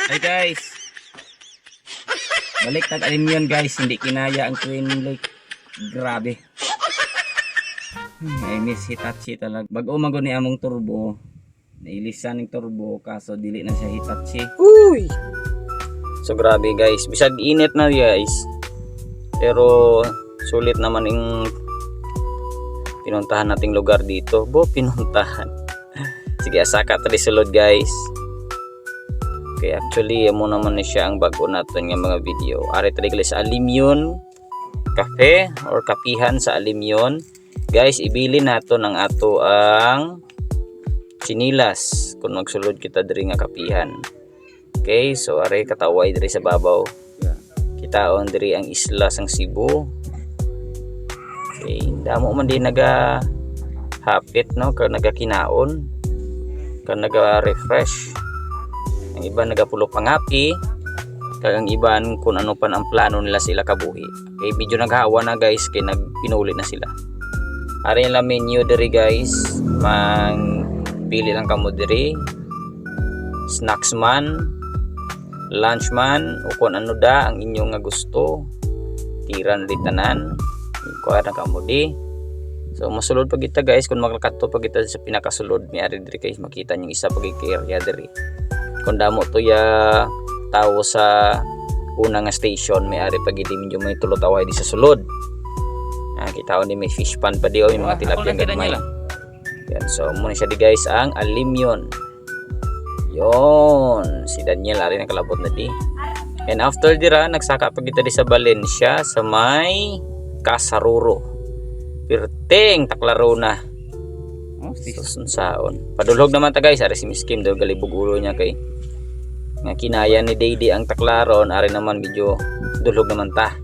Hi guys. Balik tag-alim yun guys. Hindi kinaya ang Twin Lake. Grabe. I miss Hitachi talaga. Bago mago ni among turbo. Nailisan ng turbo kaso dili na siya Hitachi. Uy! So grabe guys. Bisag init na guys. Pero sulit naman yung pinuntahan nating lugar dito. Pinuntahan. Sige, asaka tali sulod guys. Okay, actually mo naman na siya ang bago natin ng mga video. Ari tali guys sa Alimyon Cafe or kapihan sa Alimyon. Guys, ibili nato ng ato ang sinilas kung magsulod kita diri nga kapihan. Okay, so ari kataway diri sa babaw. Kitaon diri ang isla sang Cebu. Okay, damo man din naga hapit no, kag nagakinaon, kag naga-refresh. Ang iba nagapulo pangapi, kag ang iban kung ano pan ang plano nila sila kabuhi. Okay, medyo naghawa na guys kay nagpinuli na sila. Ari lang menu diri guys, pili lang kamo diri. Snacks man, lunch man, o kung ano da ang inyong nga gusto. Tiran rin tanan. Kuha na kamo di. So masulod pag kita guys, kung maglakato pag kita sa pinakasulod ni ari diri guys, makita niyo isa pag area diri. Kung damo to ya tao sa una nga station, may ari pag medyo may tulotaway di sa sulod. Kita ni may fish pan pa di o may mga tilapia gagmay. Yan, so muna siya di guys ang Alimyon. Yon, si Daniel ari nakalabot na di. And after dira nagsaka pag kita di sa Valencia sa may Kasaruro. Pirteng taklaro na. Susunsaon. Padulhog naman ta guys, ari si Miss Kim daw galibog ulo niya kay nga kinaya ni Daydi ang taklaron, ari naman medyo dulhog naman ta.